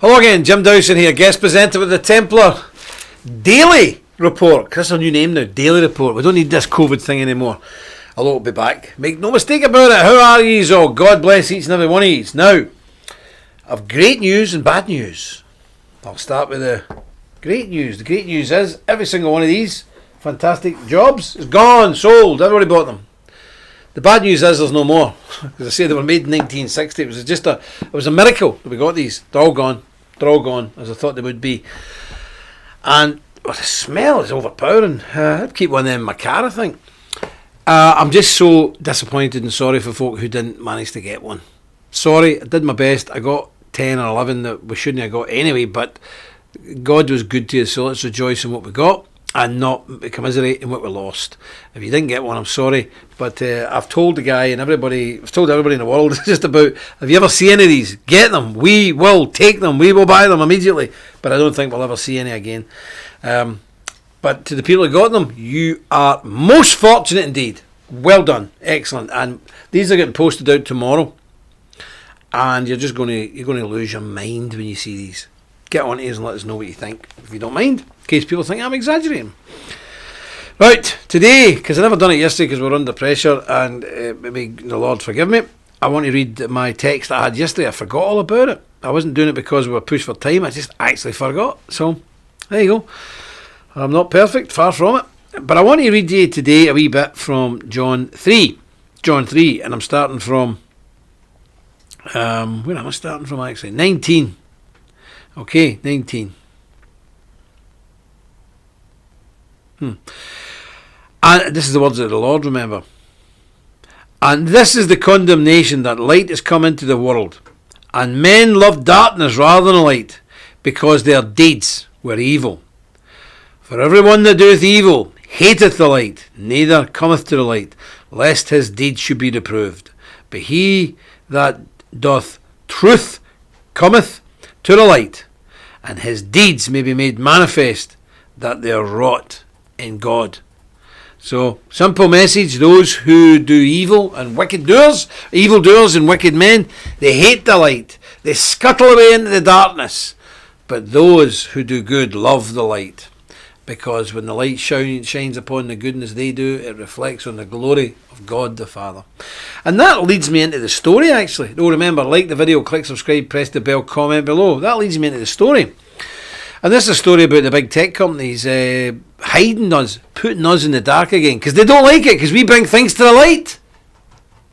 Hello again, Jim Dowson here, guest presenter with the Templar Daily Report. That's our new name now, Daily Report. We don't need this COVID thing anymore. Although it'll be back. Make no mistake about it. How are yous all? God bless each and every one of yous. Now, I've great news and bad news. I'll start with the great news. The great news is every single one of these fantastic jobs is gone, sold. Everybody bought them. The bad news is there's no more. As I say, they were made in 1960. It was a miracle that we got these. They're all gone. They're all gone, as I thought they would be. And the smell is overpowering. I'd keep one of them in my car, I think. I'm just so disappointed and sorry for folk who didn't manage to get one. Sorry, I did my best. I got 10 or 11 that we shouldn't have got anyway, but God was good to us, so let's rejoice in what we got and not commiserate in what we lost. If you didn't get one, I'm sorry, but I've told the guy and I've told everybody in the world just about, if you ever see any of these, get them. We will take them. We will buy them immediately, but I don't think we'll ever see any again. But to the people who got them, you are most fortunate indeed. Well done, excellent. And these are getting posted out tomorrow, and you're going to lose your mind when you see these. Get on to us and let us know what you think, if you don't mind, in case people think I'm exaggerating. Right, today, because I never done it yesterday because we were under pressure, and may the Lord forgive me, I want to read my text I had yesterday. I forgot all about it. I wasn't doing it because we were pushed for time. I just actually forgot. So, there you go. I'm not perfect, far from it. But I want to read you today a wee bit from John 3. John 3, and I'm starting from, where am I starting from actually? 19. Okay, 19. And this is the words of the Lord, remember. And this is the condemnation, that light has come into the world, and men love darkness rather than light, because their deeds were evil. For everyone that doeth evil hateth the light, neither cometh to the light, lest his deeds should be reproved. But he that doth truth cometh to the light, and his deeds may be made manifest, that they are wrought in God. So, simple message: those who do evil and evildoers and wicked men, they hate the light, they scuttle away into the darkness. But those who do good love the light, because when the light shines upon the goodness they do, it reflects on the glory of God the Father. And that leads me into the story, actually. Oh, remember, like the video, click subscribe, press the bell, comment below. That leads me into the story. And this is a story about the big tech companies hiding us, putting us in the dark again, because they don't like it, because we bring things to the light.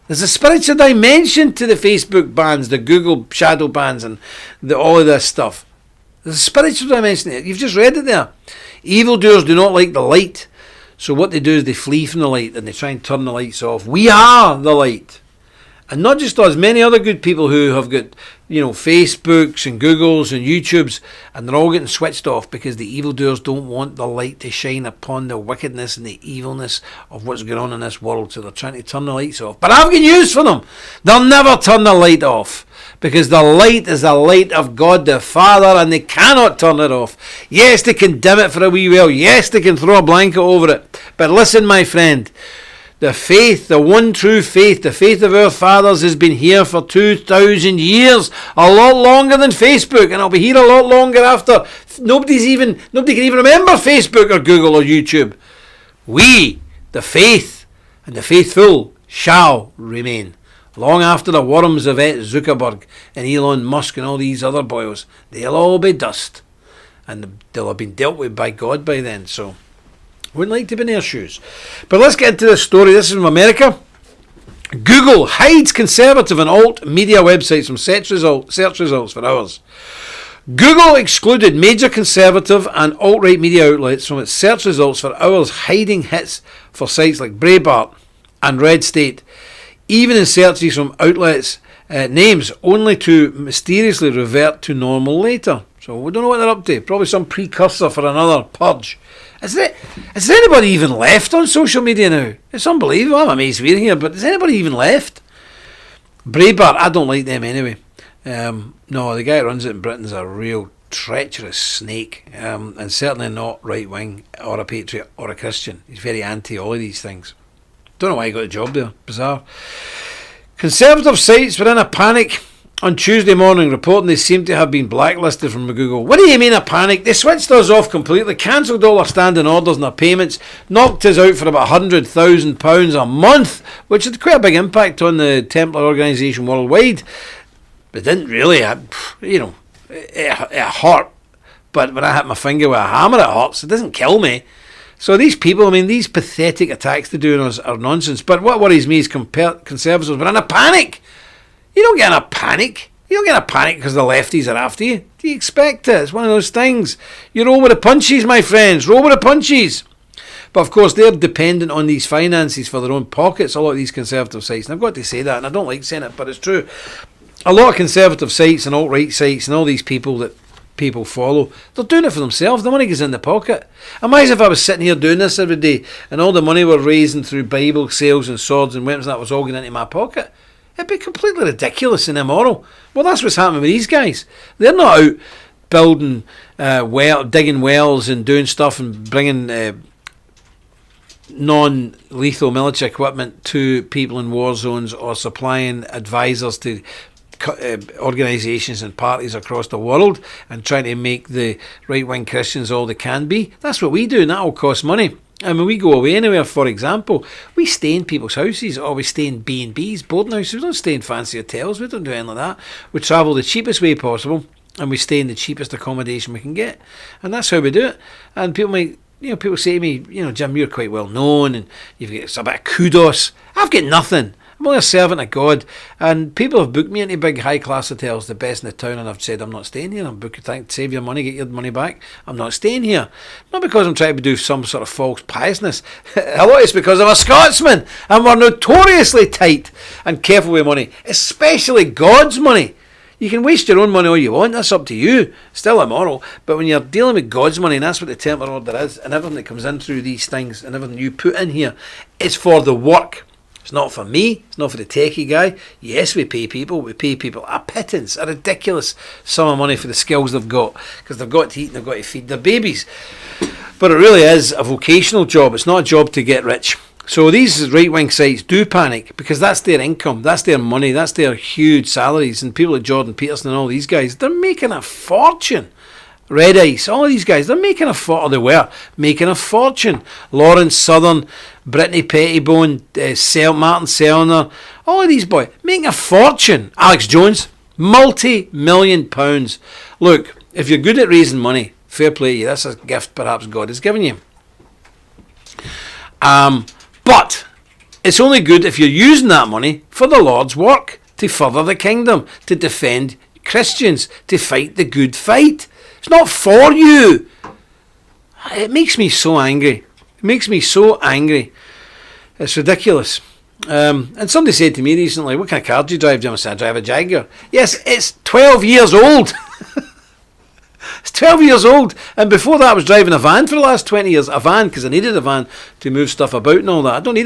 There's a spiritual dimension to the Facebook bans, the Google shadow bans, and all of this stuff. There's a spiritual dimension there. You've just read it there. Evildoers do not like the light, so what they do is they flee from the light and they try and turn the lights off. We are the light. And not just us, many other good people who have got, Facebooks and Googles and YouTubes, and they're all getting switched off because the evildoers don't want the light to shine upon the wickedness and the evilness of what's going on in this world, so they're trying to turn the lights off. But I've got news for them. They'll never turn the light off, because the light is the light of God the Father, and they cannot turn it off. Yes, they can dim it for a wee while. Yes, they can throw a blanket over it. But listen, my friend, the faith, the one true faith, the faith of our fathers has been here for 2,000 years, a lot longer than Facebook, and it'll be here a lot longer after. Nobody can even remember Facebook or Google or YouTube. We, the faith and the faithful, shall remain. Long after the worms have ate Zuckerberg and Elon Musk and all these other boys, they'll all be dust, and they'll have been dealt with by God by then. So, wouldn't like to be in their shoes. But let's get into this story. This is from America. Google hides conservative and alt media websites from search results for hours. Google excluded major conservative and alt-right media outlets from its search results for hours, hiding hits for sites like Breitbart and Red State, even in searches from outlets' names, only to mysteriously revert to normal later. So we don't know what they're up to. Probably some precursor for another purge. Is there anybody even left on social media now? It's unbelievable. I'm amazed we're here, but is anybody even left? Breitbart, I don't like them anyway. No, the guy who runs it in Britain's a real treacherous snake, and certainly not right-wing or a patriot or a Christian. He's very anti all of these things. Don't know why he got a job there. Bizarre. Conservative sites were in a panic on Tuesday morning, reporting they seem to have been blacklisted from Google. What do you mean a panic? They switched us off completely, cancelled all our standing orders and our payments, knocked us out for about £100,000 a month, which had quite a big impact on the Templar organisation worldwide. It didn't really, it hurt. But when I hit my finger with a hammer, it hurts. It doesn't kill me. So these people, these pathetic attacks they do on us are nonsense. But what worries me is conservatives are in a panic. You don't get in a panic. You don't get in a panic because the lefties are after you. Do you expect it? It's one of those things. You roll with the punches, my friends. Roll with the punches. But of course, they're dependent on these finances for their own pockets, a lot of these conservative sites. And I've got to say that, and I don't like saying it, but it's true. A lot of conservative sites and alt-right sites and all these people that people follow, they're doing it for themselves. The money goes in the pocket. Imagine if I was sitting here doing this every day and all the money we're raising through Bible sales and swords and weapons, that was all going into my pocket. It'd be completely ridiculous and immoral. Well, that's what's happening with these guys. They're not out building, digging wells and doing stuff and bringing non-lethal military equipment to people in war zones or supplying advisors to organisations and parties across the world and trying to make the right-wing Christians all they can be. That's what we do, and that will cost money. And when we go away anywhere, for example, we stay in people's houses, or we stay in B&Bs, boarding houses. We don't stay in fancy hotels. We don't do anything like that. We travel the cheapest way possible, and we stay in the cheapest accommodation we can get. And that's how we do it. And people say to me, Jim, you're quite well known, and you've got a bit of kudos. I've got nothing. I'm only a servant of God, and people have booked me into big high-class hotels, the best in the town, and I've said I'm not staying here. I'm booking, save your money, get your money back. I'm not staying here. Not because I'm trying to do some sort of false piousness. A lot it's because I'm a Scotsman, and we're notoriously tight and careful with money, especially God's money. You can waste your own money all you want, that's up to you. Still immoral. But when you're dealing with God's money, and that's what the Templar Order is, and everything that comes in through these things, and everything you put in here, is for the work. It's not for me, it's not for the techie guy. Yes, we pay people a pittance, a ridiculous sum of money for the skills they've got, because they've got to eat and they've got to feed their babies. But it really is a vocational job, it's not a job to get rich. So these right-wing sites do panic, because that's their income, that's their money, that's their huge salaries, and people like Jordan Peterson and all these guys, they're making a fortune. Red Ice, all these guys, they're making a fortune, or they were making a fortune. Lawrence Southern, Brittany Pettibone, Martin Sellner, all of these boys, making a fortune. Alex Jones, multi-million pounds. Look, if you're good at raising money, fair play to you, that's a gift perhaps God has given you. But it's only good if you're using that money for the Lord's work, to further the kingdom, to defend Christians, to fight the good fight. It's not for you. It makes me so angry. It makes me so angry. It's ridiculous. And somebody said to me recently, what kind of car do you drive, Jim? I said, I drive a Jaguar. Yes, it's 12 years old. It's 12 years old. And before that I was driving a van for the last 20 years. A van, because I needed a van to move stuff about and all that. I don't do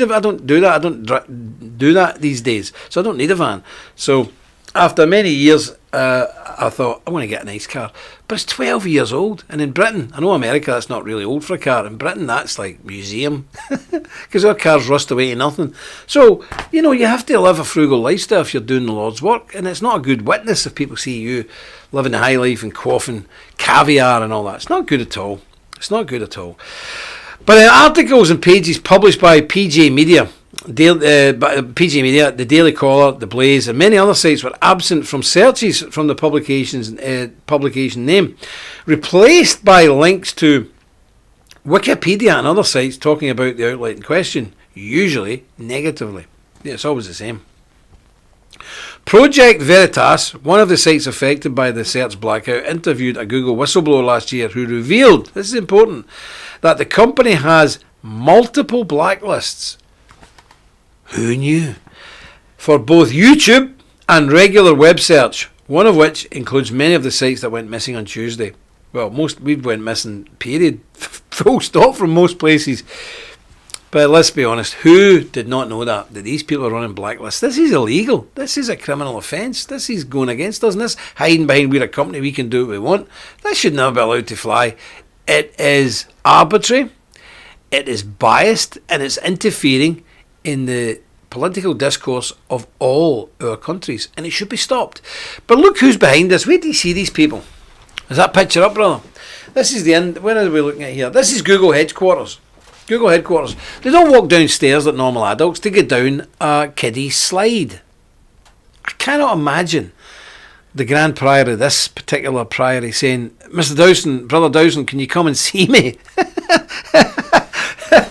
that. I don't do that these days. So I don't need a van. So after many years, I thought, I want to get a nice car. But it's 12 years old. And in Britain, I know America, that's not really old for a car. In Britain, that's like museum. Because our cars rust away to nothing. So, you have to live a frugal lifestyle if you're doing the Lord's work. And it's not a good witness if people see you living the high life and quaffing caviar and all that. It's not good at all. It's not good at all. But articles and pages published by PJ Media, the Daily Caller, the Blaze, and many other sites were absent from searches from the publication name, replaced by links to Wikipedia and other sites talking about the outlet in question, usually negatively. Yeah, it's always the same. Project Veritas, one of the sites affected by the search blackout, interviewed a Google whistleblower last year who revealed, this is important, that the company has multiple blacklists. Who knew? For both YouTube and regular web search, one of which includes many of the sites that went missing on Tuesday. Well, we went missing, period. Full stop from most places. But let's be honest, who did not know that these people are running blacklists? This is illegal. This is a criminal offence. This is going against us. And this hiding behind we're a company, we can do what we want. That should never be allowed to fly. It is arbitrary, it is biased, and it's interfering in the political discourse of all our countries, and it should be stopped. But look who's behind this. Where do you see these people? Is that picture up, brother? This is the end. Where are we looking at here? This is Google headquarters. Google headquarters. They don't walk downstairs like normal adults. They get down a kiddie slide. I cannot imagine the Grand Prior of this particular priory saying, Mr. Dowson, Brother Dowson, can you come and see me?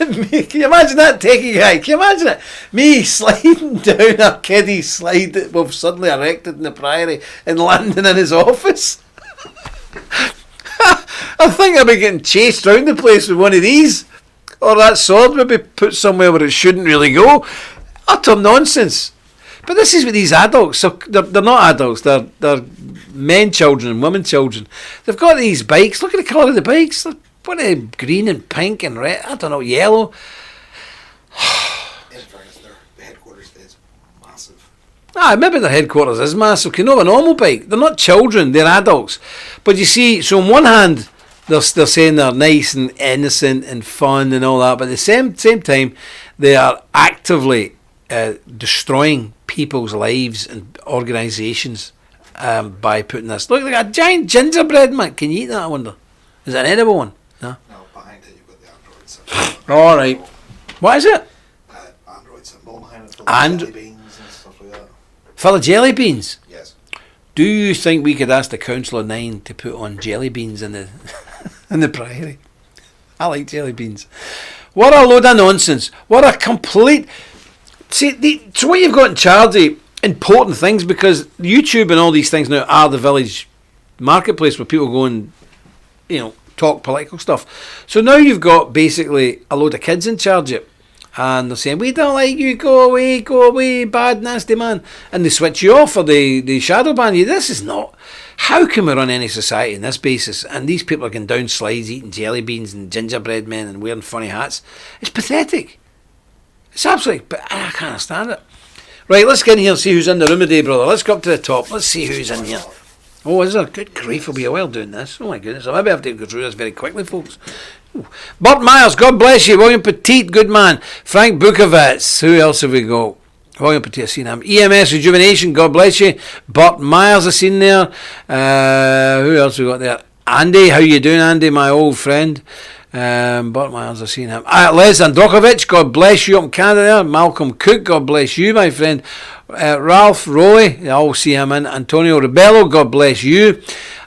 Can you imagine that taking guy? Can you imagine it? Me sliding down a kiddie slide that we've suddenly erected in the priory and landing in his office? I think I'll be getting chased around the place with one of these. Or that sword would be put somewhere where it shouldn't really go. Utter nonsense. But this is with these adults. So they're not adults. They're men children and women children. They've got these bikes. Look at the colour of the bikes. They're what are they, green and pink and red? I don't know, yellow. In fairness, the headquarters is massive. Maybe the headquarters is massive. You know, a normal bike. They're not children. They're adults. But you see, so on one hand, they're saying they're nice and innocent and fun and all that. But at the same time, they are actively destroying people's lives and organisations by putting this. Look, like a giant gingerbread man. Can you eat that, I wonder? Is it an edible one? No, behind it you've got the Android symbol. All right. What is it? Android symbol behind it. Jelly beans and stuff like that. Full of jelly beans? Yes. Do you think we could ask the Council of Nine to put on jelly beans in the in the priory? I like jelly beans. What a load of nonsense. What a complete... See, so what you've got in charge of important things, because YouTube and all these things now are the village marketplace where people go and, talk political stuff. So now you've got basically a load of kids in charge of it, and they're saying, we don't like you, go away, bad, nasty man, and they switch you off or they shadow ban you. This is not... How can we run any society on this basis? And these people are going down slides, eating jelly beans and gingerbread men and wearing funny hats. It's pathetic. It's absolutely... But I can't understand it. Right, let's get in here and see who's in the room today, brother. Let's go up to the top. Let's see who's in here. Oh, is there? Good grief, will be a while doing this. Oh my goodness, I maybe have to go through this very quickly, folks. Ooh. Bert Myers, God bless you. William Petit, good man. Frank Bukovitz, who else have we got? William Petit, I've seen him. EMS Rejuvenation, God bless you. Bert Myers, I've seen there. Who else we got there? Andy, how you doing, Andy, my old friend? Bert Myers, I've seen him. Les Androkovich, God bless you up in Canada there. Malcolm Cook, God bless you, my friend. Ralph Rowley, I'll see him in. Antonio Rebello, God bless you.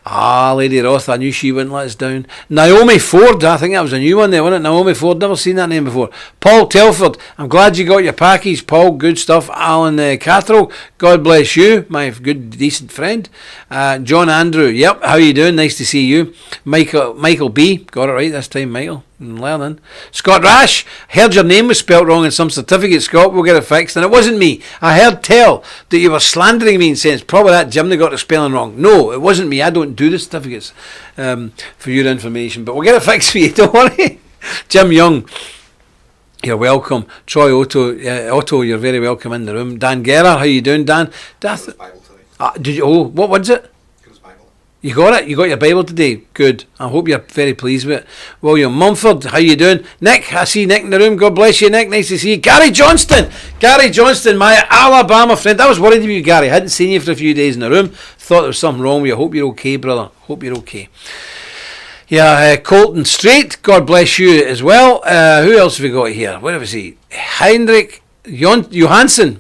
Lady Roth, I knew she wouldn't let us down. Naomi Ford, I think that was a new one there, wasn't it? Naomi Ford, never seen that name before. Paul Telford, I'm glad you got your package, Paul, good stuff. Alan Cattrall, God bless you, my good, decent friend. John Andrew, yep, how you doing? Nice to see you. Michael B, got it right this time, Michael. Learning. Scott Rash, heard your name was spelt wrong in some certificate, Scott, we'll get it fixed. And it wasn't me. I heard tell that you were slandering me and saying it's probably that Jim that got the spelling wrong. No, it wasn't me. I don't do the certificates for your information, but we'll get it fixed for you, don't worry. Jim Young, you're welcome. Troy Otto, you're very welcome in the room. Dan Guerra, how you doing, Dan? Did you? Oh, what was it? You got it? You got your Bible today? Good. I hope you're very pleased with it. William Mumford, how you doing? Nick, I see Nick in the room. God bless you, Nick. Nice to see you. Gary Johnston, my Alabama friend. I was worried about you, Gary. I hadn't seen you for a few days in the room. Thought there was something wrong with you. Hope you're okay, brother. Hope you're okay. Yeah, Colton Strait, God bless you as well. Who else have we got here? Where was he? Heinrich Johansson.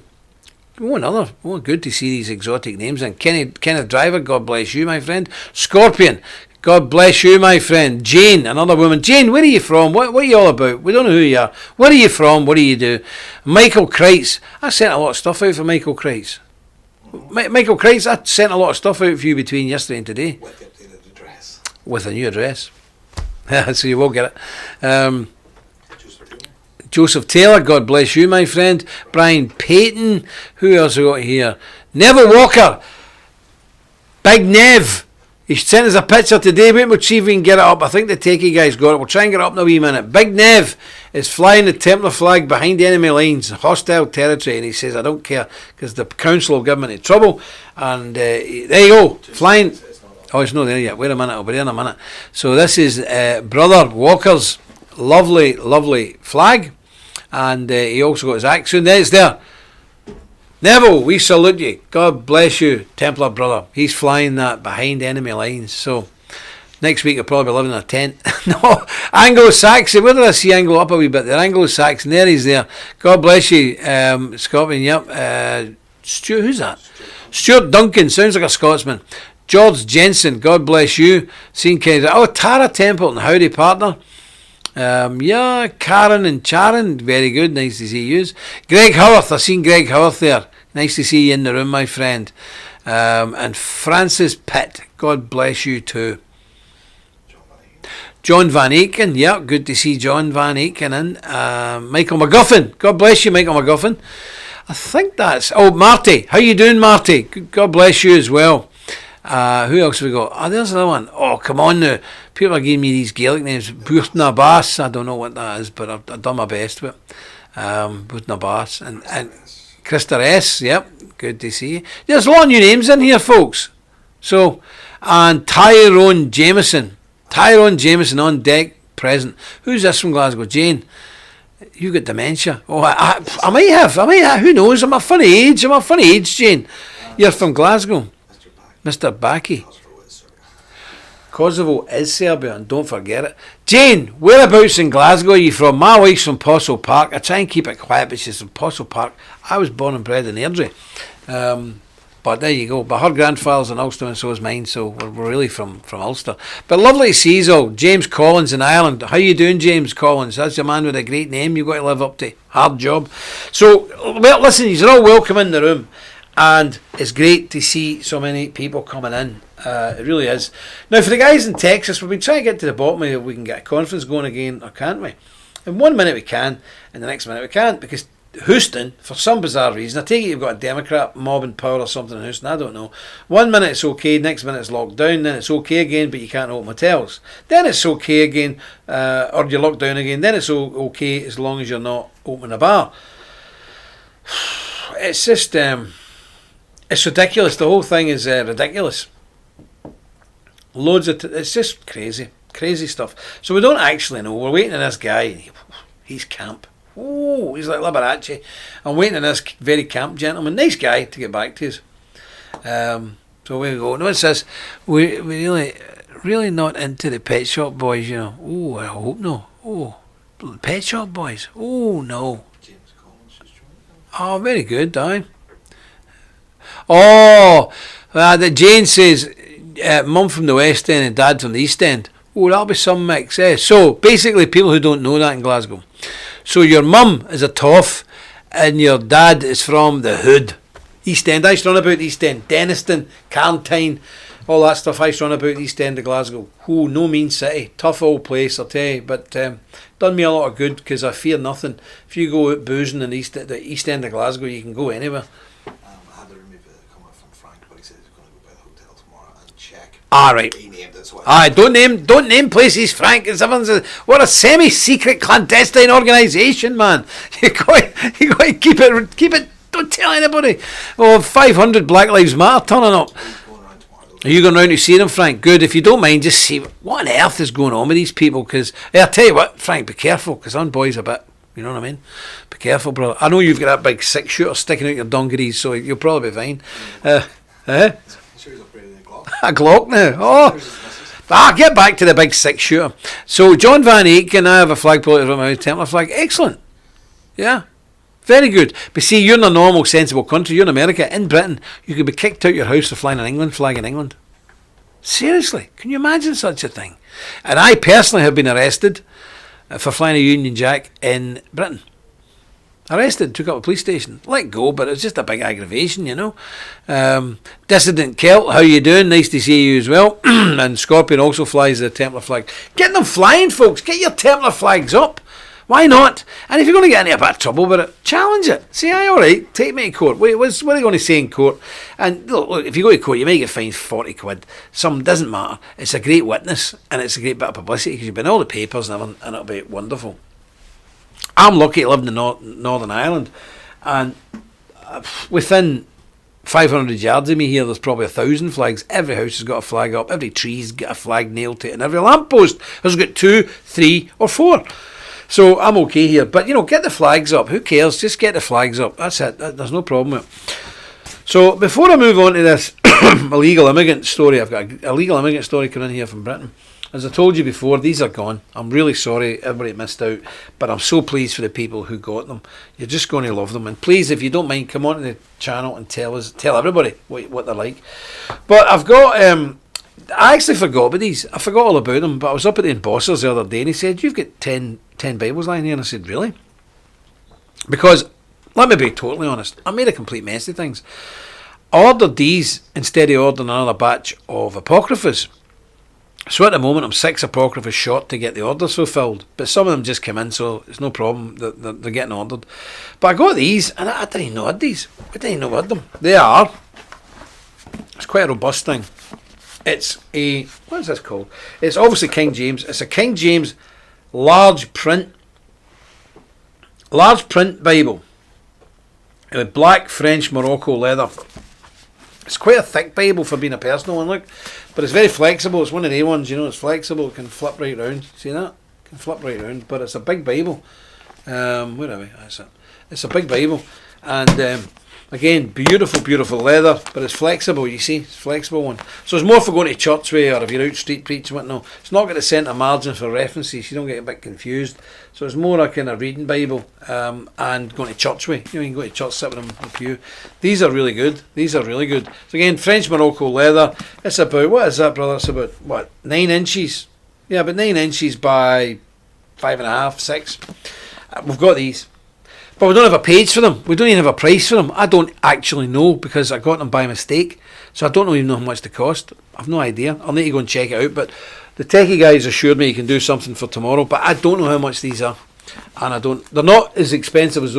Oh, good to see these exotic names. And Kenneth Driver, God bless you, my friend. Scorpion, God bless you, my friend. Jane, another woman. Jane, where are you from? What are you all about? We don't know who you are. Where are you from? What do you do? Michael Kreitz. I sent a lot of stuff out for Michael Kreitz. Michael Kreitz, I sent a lot of stuff out for you between yesterday and today. With the updated address. With a new address. So you will get it. Joseph Taylor, God bless you, my friend. Brian Payton. Who else have we got here? Neville Walker. Big Nev. He sent us a picture today. Wait, we'll see if we can get it up. I think the techie guy's got it. We'll try and get it up in a wee minute. Big Nev is flying the Templar flag behind enemy lines, hostile territory, and he says, I don't care, because the council will give him any trouble. And there you go, flying. Oh, it's not there yet. Wait a minute, I'll be there in a minute. So this is Brother Walker's lovely, lovely flag. And he also got his axe. So there it's there. Neville, we salute you. God bless you, Templar brother. He's flying that behind enemy lines. So next week he'll probably be living in a tent. No, Anglo-Saxon. Where did I see Anglo up a wee bit there? Anglo-Saxon. There he's there. God bless you, Scotland. Yep. Stuart, who's that? Stuart Duncan. Sounds like a Scotsman. George Jensen. God bless you. Seen Kenny. Oh, Tara Templeton. Howdy, partner. Yeah, Karen and Charon. Very good. Nice to see you. Greg Howarth. I've seen Greg Howarth there. Nice to see you in the room, my friend. And Francis Pitt. God bless you too. John Van Aken, yeah, good to see John Van Aken in. Michael McGuffin, God bless you, Michael McGuffin. I think that's... Oh, Marty, how you doing, Marty? God bless you as well. Who else have we got? Oh, there's another one. Oh, come on now. People are giving me these Gaelic names. Búrtna Bass, I don't know what that is, but I've done my best with it. Búrtna Bass. And Krista S, yep, good to see you. There's a lot of new names in here, folks. So, and Tyrone Jameson. Tyrone Jameson on deck, present. Who's this from Glasgow? Jane. You got dementia. Oh, I might have. Who knows? I'm a funny age, Jane. You're from Glasgow. Mr. Backy. Kosovo is Serbia, and don't forget it. Jane, whereabouts in Glasgow are you from? My wife's from Postle Park. I try and keep it quiet, but she's from Postle Park. I was born and bred in Airdrie. But there you go. But her grandfather's in Ulster and so is mine, so we're really from Ulster. But lovely to see you all. James Collins in Ireland. How you doing, James Collins? That's a man with a great name you've got to live up to. Hard job. So, well, listen, you're all welcome in the room. And it's great to see so many people coming in. It really is. Now, for the guys in Texas, we've been trying to get to the bottom of if we can get a conference going again, or can't we? In 1 minute we can, and the next minute we can't, because Houston, for some bizarre reason, I take it you've got a Democrat mob in power or something in Houston, I don't know. 1 minute it's okay, next minute it's locked down, then it's okay again, but you can't open hotels. Then it's okay again, or you're locked down again, then it's okay as long as you're not opening a bar. It's just, it's ridiculous. The whole thing is ridiculous. It's just crazy stuff. So we don't actually know. We're waiting on this guy. He's camp. Oh, he's like Liberace. I'm waiting on this very camp gentleman, nice guy, to get back to us. So we go. No, it says we really not into the Pet Shop Boys, you know. Oh, I hope no. Oh, Pet Shop Boys. Oh no. Oh, very good, aye. Oh, that Jane says, mum from the West End and dad from the East End. Oh, that'll be some mix. So basically, people who don't know that in Glasgow. So your mum is a toff and your dad is from the hood. East End. I used to run about East End. Denniston, Carntine, all that stuff. I used to run about East End of Glasgow. Oh, no mean city. Tough old place, I'll tell you. But done me a lot of good because I fear nothing. If you go out boozing in the East End of Glasgow, you can go anywhere. I had to remove a comment from Frank, but he said he's going to go by the hotel tomorrow and check. Right. He named it, so don't name places, Frank. What a semi-secret clandestine organisation, man. You got to keep it. Don't tell anybody. Oh, 500 Black Lives Matter turning up. Are you going round to see them, Frank? Good. If you don't mind, just see what on earth is going on with these people. Because I'll tell you what, Frank, be careful. Because on boys a bit. You know what I mean? Be careful, brother. I know you've got that big 6-shooter sticking out your dungarees, so you'll probably be fine. A Glock now. Oh, get back to the big 6-shooter. So John Van Aken, I have a flag put from my Templar flag. Excellent. Yeah. Very good. But see, you're in a normal, sensible country. You're in America. In Britain, you could be kicked out your house for flying an England flag in England. Seriously, can you imagine such a thing? And I personally have been arrested for flying a Union Jack in Britain. Arrested, took up a police station. Let go, but it's just a big aggravation, you know. Dissident Celt, how you doing? Nice to see you as well. And Scorpion also flies the Templar flag. Get them flying, folks. Get your Templar flags up. Why not? And if you're going to get into a bit of trouble with it, challenge it. Say, aye, all right, take me to court. Wait, what are they going to say in court? And look, if you go to court, you might get fined 40 quid. Some doesn't matter. It's a great witness, and it's a great bit of publicity because you've been in all the papers and everything, and it'll be wonderful. I'm lucky to live in Northern Ireland, and within 500 yards of me here, there's probably 1,000 flags. Every house has got a flag up, every tree's got a flag nailed to it, and every lamppost has got 2, 3 or 4. So I'm okay here. But, get the flags up. Who cares? Just get the flags up. That's it. There's no problem with it. So before I move on to this illegal immigrant story, I've got a illegal immigrant story coming in here from Britain. As I told you before, these are gone. I'm really sorry everybody missed out, but I'm so pleased for the people who got them. You're just going to love them. And please, if you don't mind, come on to the channel and tell everybody what they're like. But I've got, I actually forgot about these. I forgot all about them, but I was up at the embosser's the other day and he said, you've got 10 Bibles lying here. And I said, really? Because, let me be totally honest, I made a complete mess of things. I ordered these instead of ordering another batch of Apocryphas. So at the moment I'm 6 Apocryphas short to get the orders fulfilled, but some of them just come in, so it's no problem. They're getting ordered. But I got these and I didn't even know I had these. I didn't even know I had them. They are. It's quite a robust thing. It's a, what is this called? It's obviously King James. It's a King James large print Bible. Black French Morocco leather. It's quite a thick Bible for being a personal one, look. But it's very flexible. It's one of the ones, it's flexible. It can flip right round. See that? It can flip right round. But it's a big Bible. Where are we? That's it. It's a big Bible. And again, beautiful leather. But it's flexible, you see. It's a flexible one. So it's more for going to church with, or if you're out street preaching, whatnot. It's not got a centre margin for references. You don't get a bit confused. So it's more a kind of reading Bible and going to church with. You can go to church, sit with them in the pew. These are really good. So again, French Morocco leather. It's about, what is that, brother? It's about, 9 inches? Yeah, about 9 inches by 5.5, 6. We've got these. But we don't have a page for them. We don't even have a price for them. I don't actually know because I got them by mistake. So I don't even know how much they cost. I've no idea. I'll need to go and check it out. But the techie guys assured me you can do something for tomorrow. But I don't know how much these are. And they're not as expensive as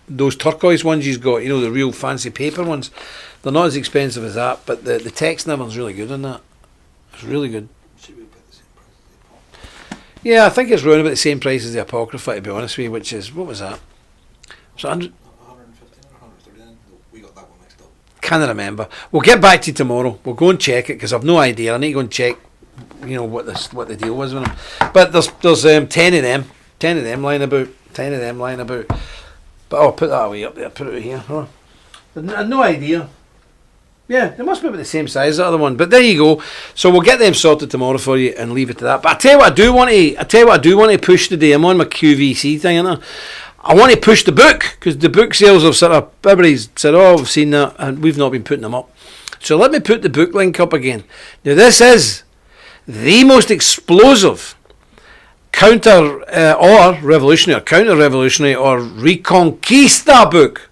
those turquoise ones you've got. The real fancy paper ones. They're not as expensive as that. But the text and everything's really good on that. It's really good. Should be about the same price as the Apocrypha. Yeah, I think it's around about the same price as the Apocrypha, to be honest with you, which is, what was that? So 115 or 139? We got that one mixed up. Can't remember. We'll get back to you tomorrow. We'll go and check it because I've no idea. I need to go and check, what the deal was with them. But there's 10 of them. 10 of them lying about. But I'll put that away up there. Put it here. Huh? I had no idea. Yeah, they must be about the same size as the other one. But there you go. So we'll get them sorted tomorrow for you and leave it to that. But I tell you what I do want to push today. I'm on my QVC thing, innit? I want to push the book because the book sales have sort of, everybody's said, oh, we've seen that, and we've not been putting them up. So let me put the book link up again. Now this is the most explosive counter-revolutionary or Reconquista book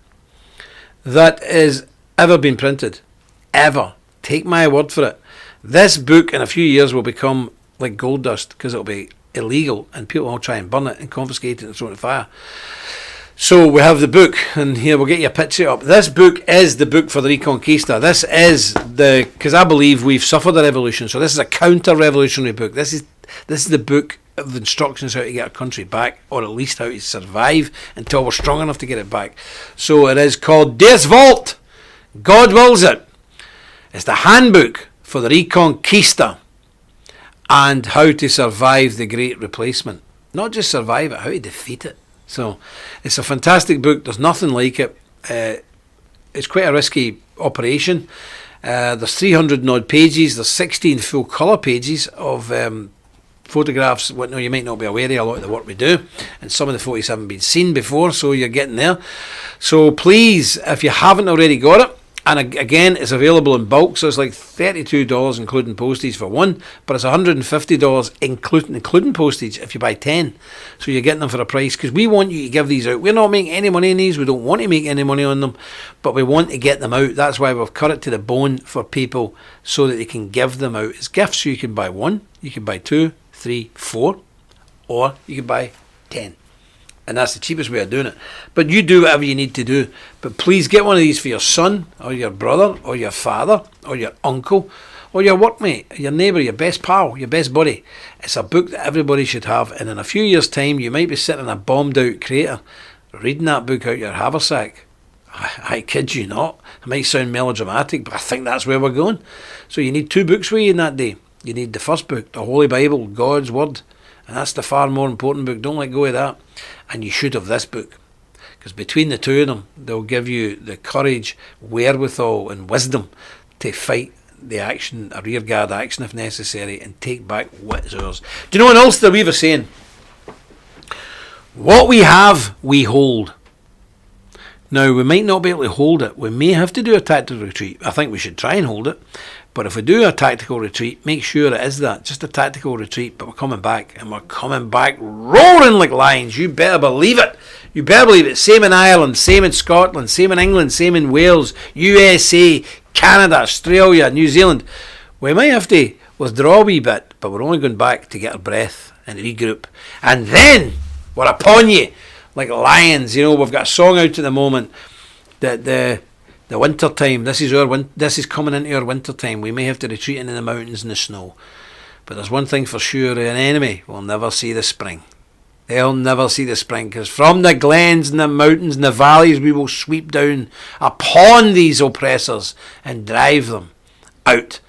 that has ever been printed. Ever. Take my word for it. This book in a few years will become like gold dust because it'll be illegal and people will try and burn it and confiscate it and throw it in the fire. So we have the book, and here we'll get you a picture up. This book is the book for the Reconquista. This is because I believe we've suffered a revolution, so this is a counter-revolutionary book. This is the book of the instructions how to get our country back, or at least how to survive until we're strong enough to get it back. So it is called Deus Vult. God wills it. It's the handbook for the Reconquista and how to survive the Great Replacement. Not just survive it, how to defeat it. So it's a fantastic book. There's nothing like it. It's quite a risky operation. There's 300 and odd pages. There's 16 full colour pages of photographs. Well, you might not be aware of a lot of the work we do, and some of the photos haven't been seen before, so you're getting there. So please, if you haven't already got it, and again, it's available in bulk, so it's like $32 including postage for one, but it's $150 including postage if you buy 10. So you're getting them for a price, because we want you to give these out. We're not making any money on these, we don't want to make any money on them, but we want to get them out. That's why we've cut it to the bone for people, so that they can give them out as gifts. So you can buy one, you can buy 2, 3, 4, or you can buy 10. And that's the cheapest way of doing it. But you do whatever you need to do. But please get one of these for your son, or your brother, or your father, or your uncle, or your workmate, your neighbour, your best pal, your best buddy. It's a book that everybody should have. And in a few years' time, you might be sitting in a bombed out crater reading that book out your haversack. I kid you not. It might sound melodramatic, but I think that's where we're going. So you need 2 books with you in that day. You need the first book, the Holy Bible, God's Word, And that's the far more important book. Don't let go of that. And you should have this book. Because between the two of them, they'll give you the courage, wherewithal, and wisdom to fight the action, a rearguard action if necessary, and take back what is ours. Do you know what else the Weaver saying? What we have, we hold. Now, we might not be able to hold it. We may have to do a tactical retreat. I think we should try and hold it. But if we do a tactical retreat, make sure it is that. Just a tactical retreat, but we're coming back. And we're coming back roaring like lions. You better believe it. You better believe it. Same in Ireland, same in Scotland, same in England, same in Wales, USA, Canada, Australia, New Zealand. We might have to withdraw a wee bit, but we're only going back to get our breath and regroup. And then we're upon you like lions. You know, we've got a song out at the moment that the winter time. This is coming into our winter time. We may have to retreat into the mountains in the snow. But there's one thing for sure: an enemy will never see the spring. They'll never see the spring, because from the glens and the mountains and the valleys we will sweep down upon these oppressors and drive them out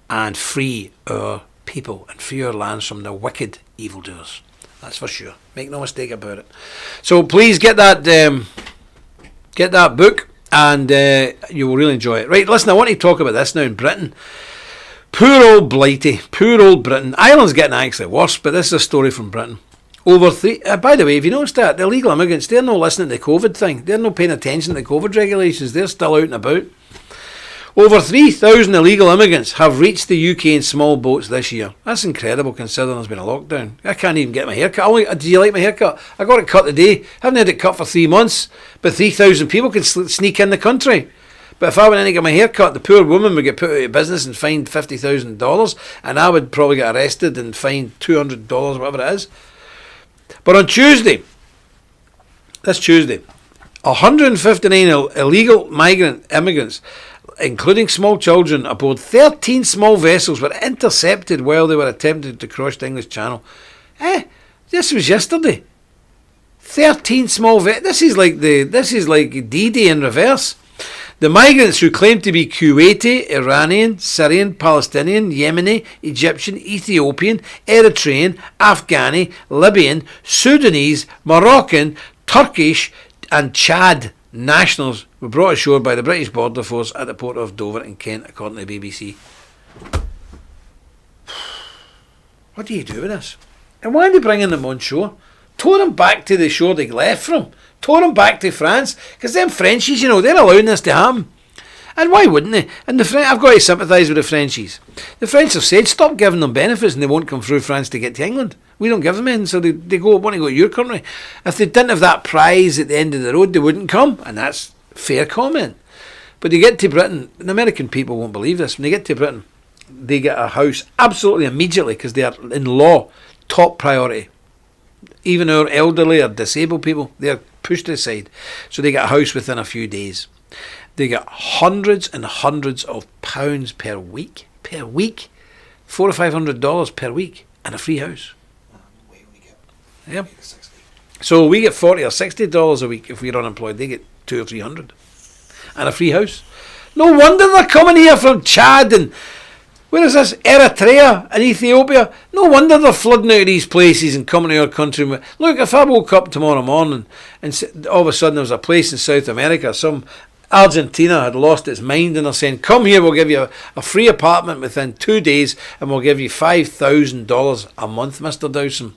and free our people and free our lands from the wicked evildoers. That's for sure. Make no mistake about it. So please get that book, and you will really enjoy it. Right, listen, I want to talk about this now in Britain. Poor old Blighty, poor old Britain. Ireland's getting actually worse, but this is a story from Britain. By the way, have you noticed that? The illegal immigrants, they're not listening to the COVID thing. They're not paying attention to the COVID regulations. They're still out and about. Over 3,000 illegal immigrants have reached the UK in small boats this year. That's incredible considering there's been a lockdown. I can't even get my hair cut. Do you like my haircut? I got it cut today. Haven't had it cut for 3 months. But 3,000 people can sneak in the country. But if I went in to get my hair cut, the poor woman would get put out of business and fined $50,000. And I would probably get arrested and fined $200, whatever it is. But on Tuesday, 159 illegal immigrants, including small children, aboard 13 small vessels were intercepted while they were attempting to cross the English Channel. This was yesterday. 13 small vessels. This is like D-Day in reverse. The migrants, who claim to be Kuwaiti, Iranian, Syrian, Palestinian, Yemeni, Egyptian, Ethiopian, Eritrean, Afghani, Libyan, Sudanese, Moroccan, Turkish and Chad nationals, were brought ashore by the British Border Force at the port of Dover in Kent, according to the BBC. What do you do with this? And why are they bringing them on shore? Tow them back to the shore they left from. Tow them back to France. Because them Frenchies, you know, they're allowing this to happen. And why wouldn't they? And I've got to sympathise with the Frenchies. The French have said, stop giving them benefits and they won't come through France to get to England. We don't give them in, so they want to go to your country. If they didn't have that prize at the end of the road, they wouldn't come. And that's fair comment. But they get to Britain, and American people won't believe this, when they get to Britain, they get a house absolutely immediately, because they are, in law, top priority. Even our elderly or disabled people, they're pushed aside. So they get a house within a few days. They get hundreds and hundreds of pounds per week. $400 or $500 per week, and a free house. Yep. So we get $40 or $60 a week if we're unemployed. They get $200 or $300, and a free house. No wonder they're coming here from Chad and where is this? Eritrea and Ethiopia. No wonder they're flooding out of these places and coming to our country. Look, if I woke up tomorrow morning and all of a sudden there was a place in South America, some Argentina had lost its mind, and they're saying, come here, we'll give you a free apartment within 2 days and we'll give you $5,000 a month, Mr. Dowson.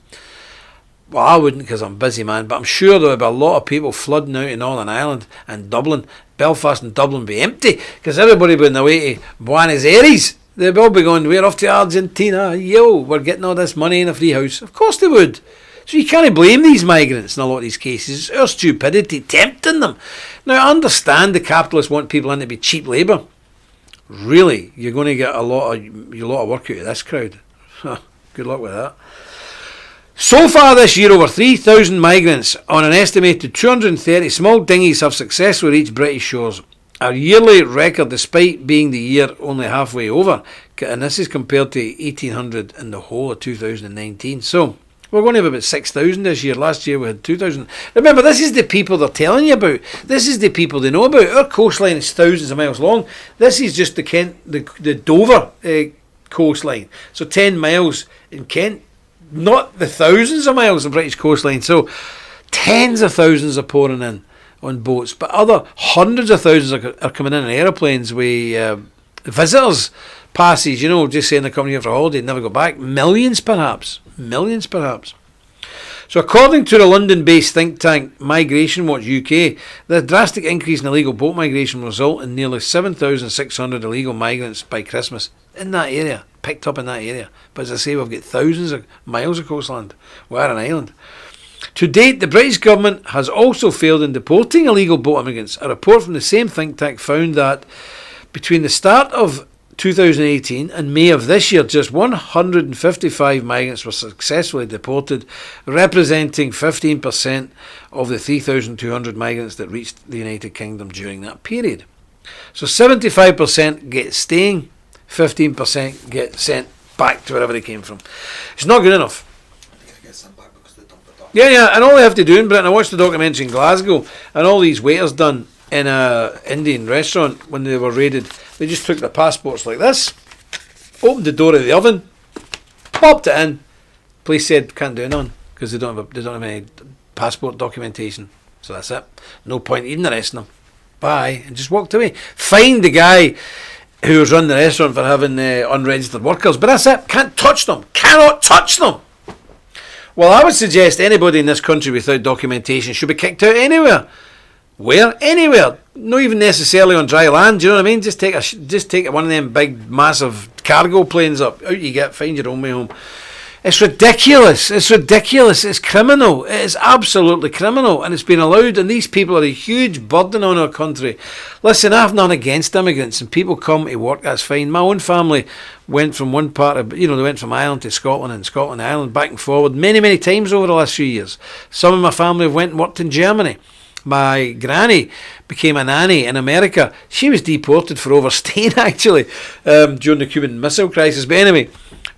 Well, I wouldn't, because I'm busy, man, but I'm sure there would be a lot of people flooding out in Northern Ireland and Dublin. Belfast and Dublin would be empty, because everybody would be on their way to Buenos Aires. They'd all be going, we're off to Argentina. Yo, we're getting all this money in a free house. Of course they would. So you can't blame these migrants in a lot of these cases. It's our stupidity tempting them. Now, I understand the capitalists want people in to be cheap labour. Really, you're going to get a lot of work out of this crowd. Good luck with that. So far this year, over 3,000 migrants on an estimated 230 small dinghies have successfully reached British shores. A yearly record despite being the year only halfway over. And this is compared to 1,800 in the whole of 2019. So we're going to have about 6,000 this year. Last year we had 2,000. Remember, this is the people they're telling you about. This is the people they know about. Our coastline is thousands of miles long. This is just the Dover coastline. So 10 miles in Kent. not the thousands of miles of British coastline. So tens of thousands are pouring in on boats, but other hundreds of thousands are coming in aeroplanes with visitors passes, just saying they're coming here for a holiday and never go back. Millions perhaps. So according to the London-based think tank Migration Watch UK, the drastic increase in illegal boat migration will result in nearly 7,600 illegal migrants by Christmas in that area, picked up in that area. But as I say, we've got thousands of miles of coastline. We're an island. To date, the British government has also failed in deporting illegal boat immigrants. A report from the same think tank found that between the start of 2018 and May of this year, just 155 migrants were successfully deported, representing 15% of the 3,200 migrants that reached the United Kingdom during that period. So 75% get staying, 15% get sent back to wherever they came from. It's not good enough. Yeah, and all they have to do in Britain, I watched the documentary in Glasgow, and all these waiters done in a Indian restaurant when they were raided, they just took their passports like this, opened the door of the oven, popped it in. Police said can't do none because they don't have any passport documentation. So that's it. No point even arresting them. Bye, and just walked away. Fined the guy who was running the restaurant for having unregistered workers, but that's it. Can't touch them. Cannot touch them. Well, I would suggest anybody in this country without documentation should be kicked out anywhere. Where? Anywhere. Not even necessarily on dry land, do you know what I mean? Just take one of them big, massive cargo planes up. Out you get, find your own way home. It's ridiculous. It's criminal. It is absolutely criminal. And it's been allowed, and these people are a huge burden on our country. Listen, I have none against immigrants, and people come to work, that's fine. My own family went from one part of, they went from Ireland to Scotland, and Scotland to Ireland, back and forward, many, many times over the last few years. Some of my family have went and worked in Germany. My granny became a nanny in America. She was deported for overstaying, actually, during the Cuban Missile Crisis. But anyway,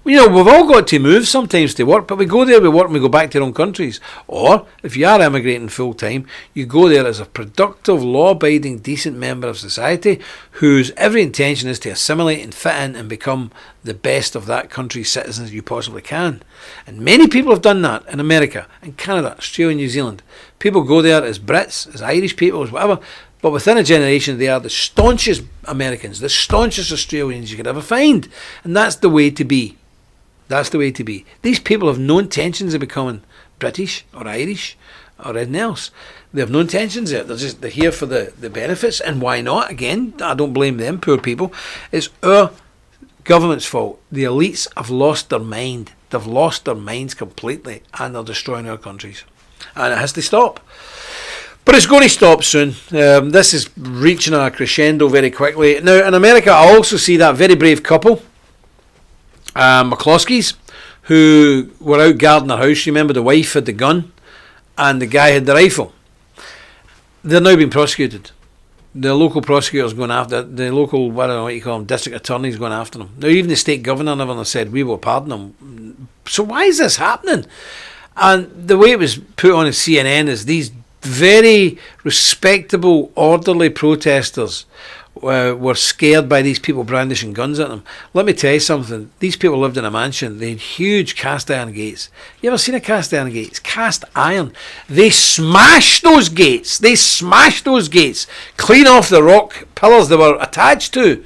we've all got to move sometimes to work, but we go there, we work, and we go back to our own countries. Or, if you are emigrating full-time, you go there as a productive, law-abiding, decent member of society whose every intention is to assimilate and fit in and become the best of that country's citizens you possibly can. And many people have done that in America, in Canada, Australia, New Zealand. People go there as Brits, as Irish people, as whatever, but within a generation they are the staunchest Americans, the staunchest Australians you could ever find. And that's the way to be. That's the way to be. These people have no intentions of becoming British or Irish or anything else. They have no intentions there. They're here for the benefits, and why not? Again, I don't blame them, poor people. It's our government's fault. The elites have lost their mind. They've lost their minds completely, and they're destroying our countries. And it has to stop. But it's going to stop soon. This is reaching a crescendo very quickly. Now, in America, I also see that very brave couple, McCloskeys, who were out guarding their house. You remember the wife had the gun and the guy had the rifle. They're now being prosecuted. The local prosecutor's going after the local, I don't know what you call them, district attorney's going after them. Now, even the state governor never said we will pardon them. So why is this happening? And the way it was put on CNN is these very respectable, orderly protesters were scared by these people brandishing guns at them. Let me tell you something. These people lived in a mansion. They had huge cast iron gates. You ever seen a cast iron gate? It's cast iron. They smashed those gates. Clean off the rock pillars they were attached to.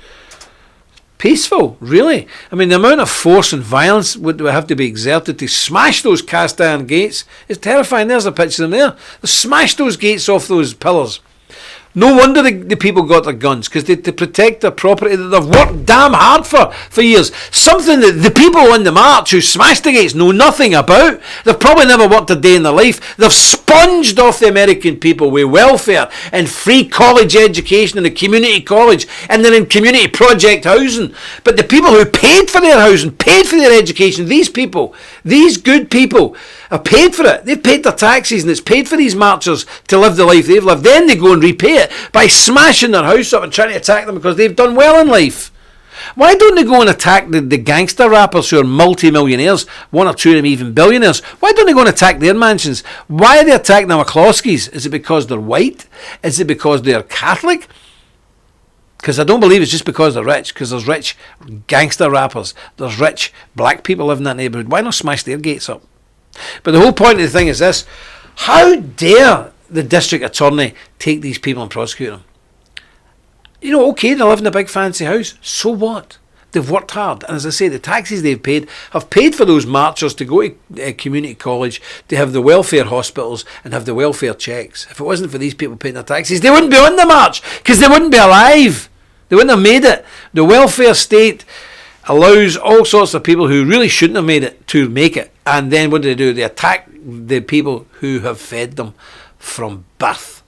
Peaceful, really. I mean, the amount of force and violence would have to be exerted to smash those cast iron gates is terrifying. There's a picture in there. They smashed those gates off those pillars. No wonder the people got their guns, because to protect their property that they've worked damn hard for years. Something that the people on the march who smashed the gates know nothing about. They've probably never worked a day in their life. They've sponged off the American people with welfare and free college education in a community college, and then in community project housing. But the people who paid for their housing, paid for their education, these people, these good people, are paid for it. They've paid their taxes, and it's paid for these marchers to live the life they've lived. Then they go and repay it by smashing their house up and trying to attack them because they've done well in life. Why don't they go and attack the gangster rappers who are multi-millionaires, one or two of them even billionaires? Why don't they go and attack their mansions? Why are they attacking the McCloskeys? Is it because they're white? Is it because they're Catholic? Because I don't believe it's just because they're rich, because there's rich gangster rappers, there's rich black people living in that neighbourhood. Why not smash their gates up? But the whole point of the thing is this: how dare the district attorney take these people and prosecute them? You know, okay, they live in a big fancy house, so what? They've worked hard, and as I say, the taxes they've paid have paid for those marchers to go to community college, to have the welfare hospitals and have the welfare checks. If it wasn't for these people paying their taxes, they wouldn't be on the march, because they wouldn't be alive. They wouldn't have made it. The welfare state allows all sorts of people who really shouldn't have made it to make it, and then what do? They attack the people who have fed them from birth,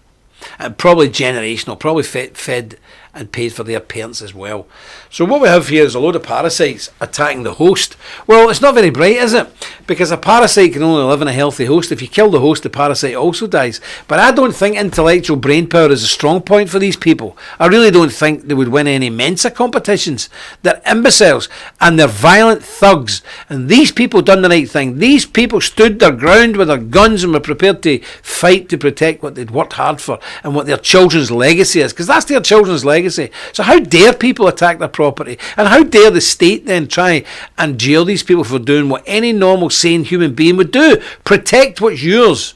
and probably generational, probably fed and paid for their parents as well. So what we have here is a load of parasites attacking the host. Well, it's not very bright, is it? Because a parasite can only live in a healthy host. If you kill the host, the parasite also dies. But I don't think intellectual brain power is a strong point for these people. I really don't think they would win any Mensa competitions. They're imbeciles and they're violent thugs. And these people done the right thing. These people stood their ground with their guns and were prepared to fight to protect what they'd worked hard for and what their children's legacy is. Because that's their children's legacy. So how dare people attack their property? And how dare the state then try and jail these people for doing what any normal, sane human being would do? Protect what's yours.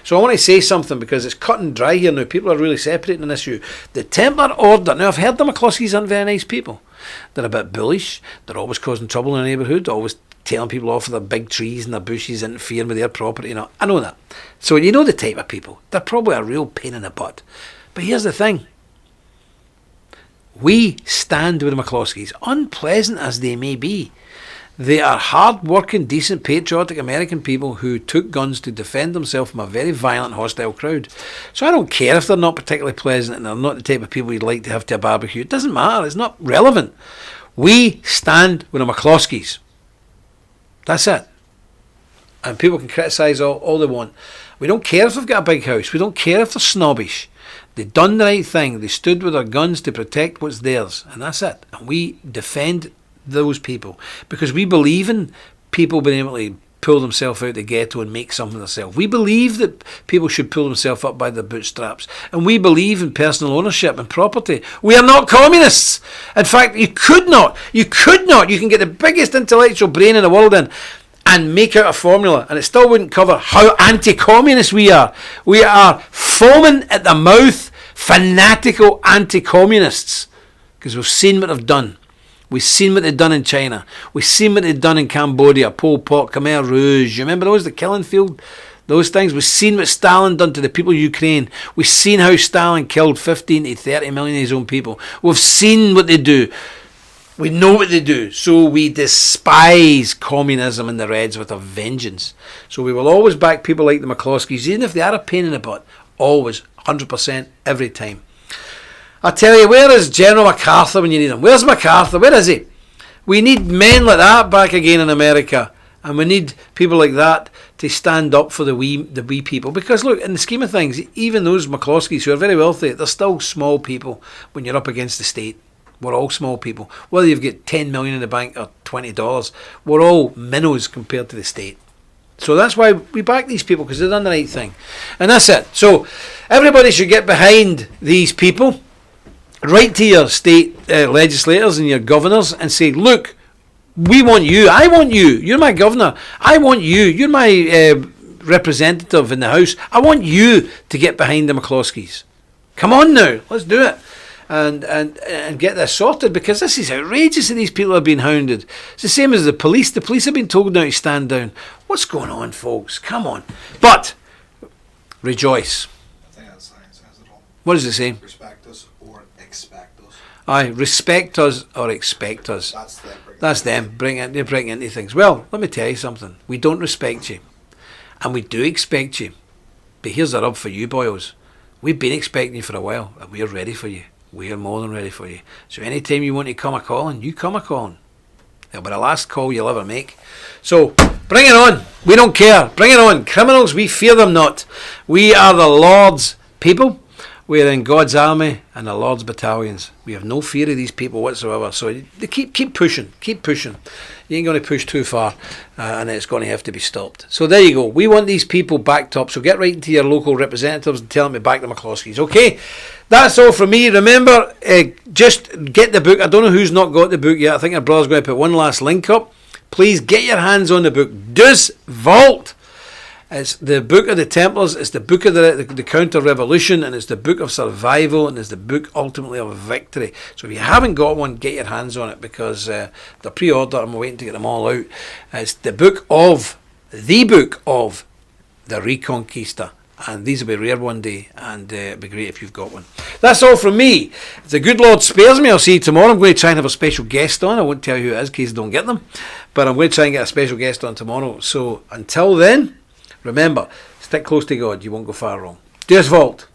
So I want to say something, because it's cut and dry here now. People are really separating on this issue. The Templar Order, now I've heard the McCloskeys aren't very nice people. They're a bit bullish. They're always causing trouble in the neighbourhood, always telling people off for their big trees and their bushes, interfering with their property. You know, I know that. So you know the type of people. They're probably a real pain in the butt. But here's the thing. We stand with the McCloskeys, unpleasant as they may be. They are hard-working, decent, patriotic American people who took guns to defend themselves from a very violent, hostile crowd. So I don't care if they're not particularly pleasant and they're not the type of people you'd like to have to a barbecue. It doesn't matter. It's not relevant. We stand with the McCloskeys. That's it. And people can criticise all they want. We don't care if they've got a big house. We don't care if they're snobbish. They done the right thing. They stood with their guns to protect what's theirs. And that's it. And we defend those people because we believe in people being able to pull themselves out of the ghetto and make something of themselves. We believe that people should pull themselves up by their bootstraps. And we believe in personal ownership and property. We are not communists. In fact, you can get the biggest intellectual brain in the world in and make out a formula, and it still wouldn't cover how anti-communist we are. We are foaming at the mouth, fanatical anti-communists, because we've seen what they've done. We've seen what they've done in China. We've seen what they've done in Cambodia, Pol Pot, Khmer Rouge. You remember those, the killing field? Those things. We've seen what Stalin done to the people of Ukraine. We've seen how Stalin killed 15 to 30 million of his own people. We've seen what they do. We know what they do, so we despise communism and the Reds with a vengeance. So we will always back people like the McCloskeys, even if they are a pain in the butt. Always, 100%, every time. I tell you, where is General MacArthur when you need him? Where's MacArthur? Where is he? We need men like that back again in America. And we need people like that to stand up for the wee people. Because look, in the scheme of things, even those McCloskeys who are very wealthy, they're still small people when you're up against the state. We're all small people. Whether you've got 10 million in the bank or $20, we're all minnows compared to the state. So that's why we back these people, because they've done the right thing. And that's it. So everybody should get behind these people. Write to your state legislators and your governors and say, look, we want you. I want you. You're my governor. I want you. You're my representative in the House. I want you to get behind the McCloskeys. Come on now. Let's do it. And get this sorted, because this is outrageous that these people are being hounded. It's the same as the police. The police have been told now to stand down. What's going on, folks? Come on. But rejoice. I think that sign says it all. What does it say? Respect us or expect us. Aye, respect us or expect us. That's them. They're bringing into things. Well, let me tell you something. We don't respect you. And we do expect you. But here's the rub for you, boyos. We've been expecting you for a while, and we're ready for you. We are more than ready for you. So anytime you want to come a-calling, you come a-calling. It'll be the last call you'll ever make. So, bring it on. We don't care. Bring it on. Criminals, we fear them not. We are the Lord's people. We're in God's army and the Lord's battalions. We have no fear of these people whatsoever. So they keep pushing. You ain't going to push too far, and it's going to have to be stopped. So there you go. We want these people backed up. So get right into your local representatives and tell them to back the McCloskeys. Okay, that's all from me. Remember, just get the book. I don't know who's not got the book yet. I think our brother's going to put one last link up. Please get your hands on the book. Dus Vault. It's the book of the Templars, it's the book of the counter-revolution, and it's the book of survival, and it's the book ultimately of victory. So if you haven't got one, get your hands on it, because they're pre-order and we're waiting to get them all out. It's the book of the Reconquista, and these will be rare one day, and it'd be great if you've got one. That's all from me. If the good Lord spares me, I'll see you tomorrow. I'm going to try and have a special guest on. I won't tell you who it is in case I don't get them, but I'm going to try and get a special guest on tomorrow. So until then, remember, stick close to God. You won't go far wrong. Dus Vault.